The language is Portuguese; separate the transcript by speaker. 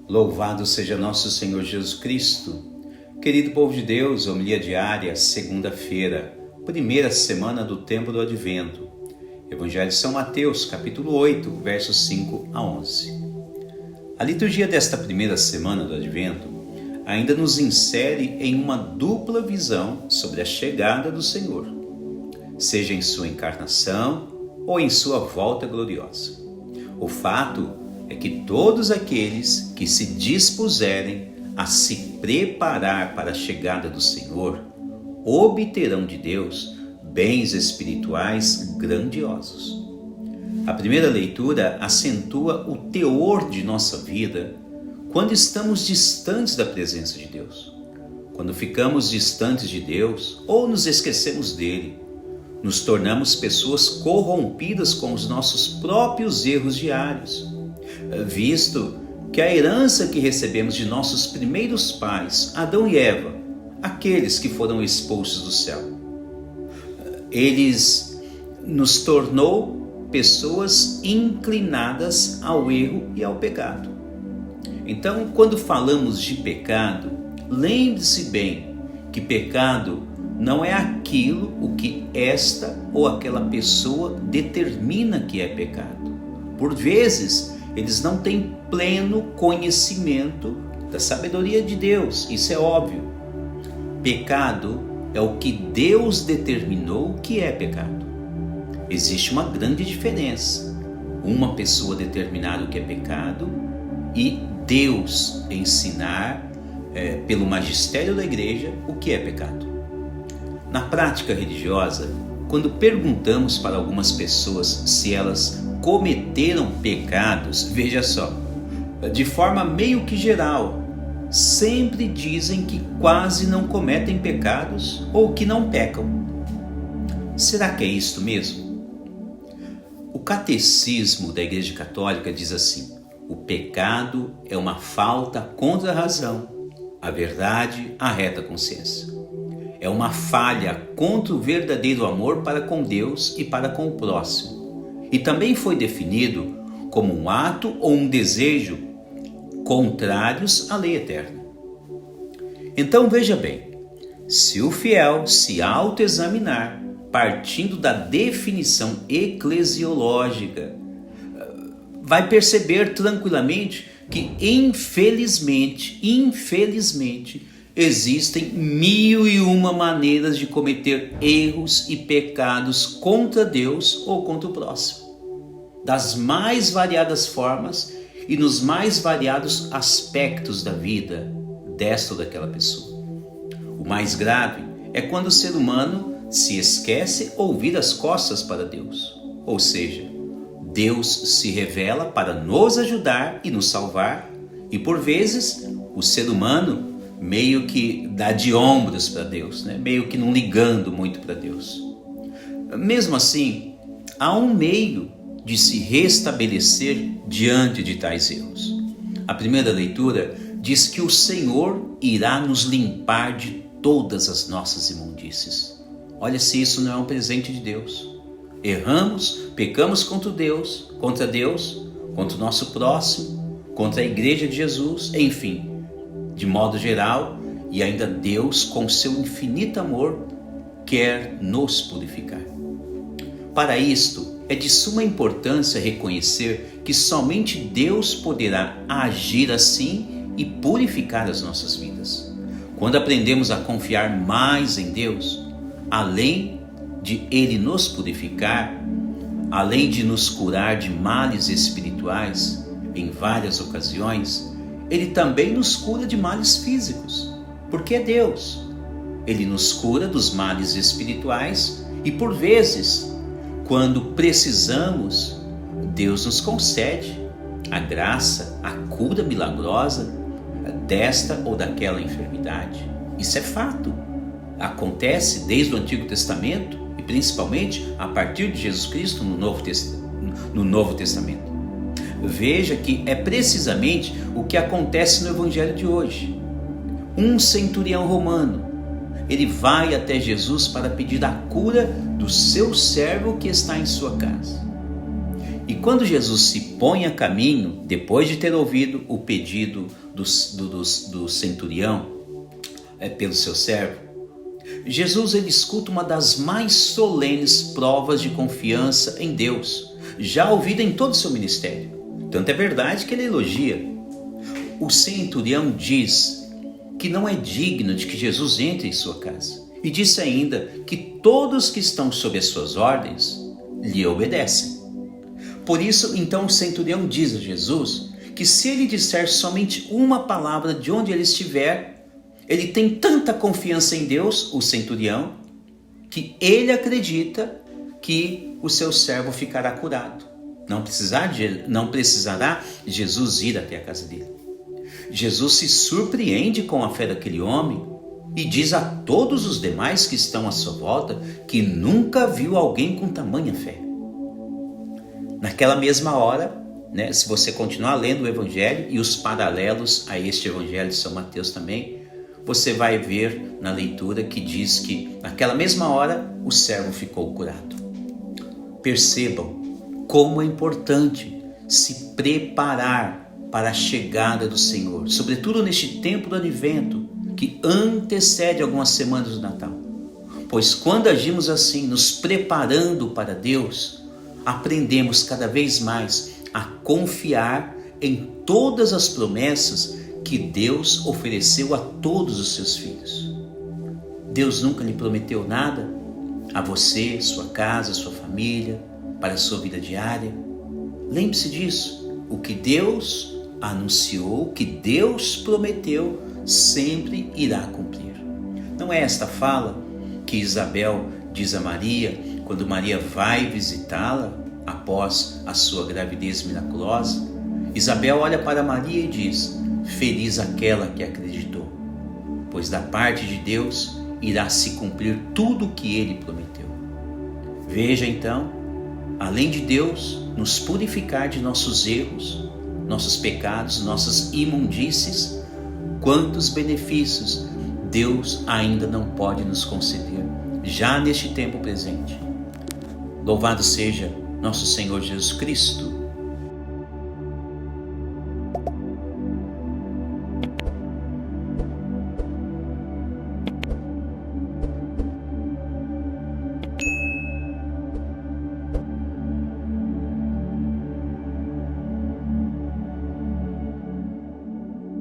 Speaker 1: Louvado seja nosso Senhor Jesus Cristo. Querido povo de Deus, homilia diária, segunda-feira, primeira semana do tempo do Advento. Evangelho de São Mateus, capítulo 8, versos 5 a 11. A liturgia desta primeira semana do Advento ainda nos insere em uma dupla visão sobre a chegada do Senhor, seja em sua encarnação ou em sua volta gloriosa. O fato é que todos aqueles que se dispuserem a se preparar para a chegada do Senhor obterão de Deus bens espirituais grandiosos. A primeira leitura acentua o teor de nossa vida quando estamos distantes da presença de Deus. Quando ficamos distantes de Deus ou nos esquecemos dele, nos tornamos pessoas corrompidas com os nossos próprios erros diários, visto que a herança que recebemos de nossos primeiros pais, Adão e Eva, aqueles que foram expulsos do céu, eles nos tornou pessoas inclinadas ao erro e ao pecado. Então, quando falamos de pecado, lembre-se bem que pecado não é aquilo o que esta ou aquela pessoa determina que é pecado. Por vezes, eles não têm pleno conhecimento da sabedoria de Deus, isso é óbvio. Pecado é o que Deus determinou que é pecado. Existe uma grande diferença. Uma pessoa determinar o que é pecado e Deus ensinar pelo magistério da igreja o que é pecado. Na prática religiosa, quando perguntamos para algumas pessoas se elas cometeram pecados, veja só, de forma meio que geral, sempre dizem que quase não cometem pecados ou que não pecam. Será que é isto mesmo? O catecismo da Igreja Católica diz assim: o pecado é uma falta contra a razão, a verdade, a reta consciência. É uma falha contra o verdadeiro amor para com Deus e para com o próximo. E também foi definido como um ato ou um desejo contrários à lei eterna. Então veja bem, se o fiel se autoexaminar, partindo da definição eclesiológica, vai perceber tranquilamente que infelizmente, existem 1001 maneiras de cometer erros e pecados contra Deus ou contra o próximo, das mais variadas formas e nos mais variados aspectos da vida desta ou daquela pessoa. O mais grave é quando o ser humano se esquece ou vira as costas para Deus, ou seja, Deus se revela para nos ajudar e nos salvar, e por vezes o ser humano meio que dá de ombros para Deus, meio que não ligando muito para Deus. Mesmo assim, há um meio de se restabelecer diante de tais erros. A primeira leitura diz que o Senhor irá nos limpar de todas as nossas imundícies. Olha se isso não é um presente de Deus. Erramos, pecamos contra Deus, contra o nosso próximo, contra a igreja de Jesus, enfim, de modo geral, e ainda Deus, com seu infinito amor, quer nos purificar. Para isto, é de suma importância reconhecer que somente Deus poderá agir assim e purificar as nossas vidas. Quando aprendemos a confiar mais em Deus, além de Ele nos purificar, além de nos curar de males espirituais em várias ocasiões, Ele também nos cura de males físicos, porque é Deus. Ele nos cura dos males espirituais e, por vezes, quando precisamos, Deus nos concede a graça, a cura milagrosa desta ou daquela enfermidade. Isso é fato. Acontece desde o Antigo Testamento e principalmente a partir de Jesus Cristo no Novo Testamento. Veja que é precisamente o que acontece no Evangelho de hoje. Um centurião romano, ele vai até Jesus para pedir a cura do seu servo que está em sua casa. E quando Jesus se põe a caminho, depois de ter ouvido o pedido do centurião pelo seu servo, Jesus ele escuta uma das mais solenes provas de confiança em Deus, já ouvida em todo o seu ministério. Tanto é verdade que ele elogia. O centurião diz que não é digno de que Jesus entre em sua casa. E disse ainda que todos que estão sob as suas ordens lhe obedecem. Por isso, então, o centurião diz a Jesus que se ele disser somente uma palavra de onde ele estiver, ele tem tanta confiança em Deus, o centurião, que ele acredita que o seu servo ficará curado. Não precisará Jesus ir até a casa dele. Jesus se surpreende com a fé daquele homem e diz a todos os demais que estão à sua volta que nunca viu alguém com tamanha fé. Naquela mesma hora, se você continuar lendo o Evangelho e os paralelos a este Evangelho de São Mateus também, você vai ver na leitura que diz que naquela mesma hora o servo ficou curado. Percebam como é importante se preparar para a chegada do Senhor, sobretudo neste tempo do advento, que antecede algumas semanas do Natal. Pois quando agimos assim, nos preparando para Deus, aprendemos cada vez mais a confiar em todas as promessas que Deus ofereceu a todos os seus filhos. Deus nunca lhe prometeu nada a você, sua casa, sua família, para a sua vida diária. Lembre-se disso. O que Deus anunciou, o que Deus prometeu, sempre irá cumprir. Não é esta fala que Isabel diz a Maria quando Maria vai visitá-la após a sua gravidez miraculosa? Isabel olha para Maria e diz: feliz aquela que acreditou, pois da parte de Deus irá se cumprir tudo o que ele prometeu. Veja então, além de Deus nos purificar de nossos erros, nossos pecados, nossas imundícies, quantos benefícios Deus ainda não pode nos conceder, já neste tempo presente. Louvado seja nosso Senhor Jesus Cristo,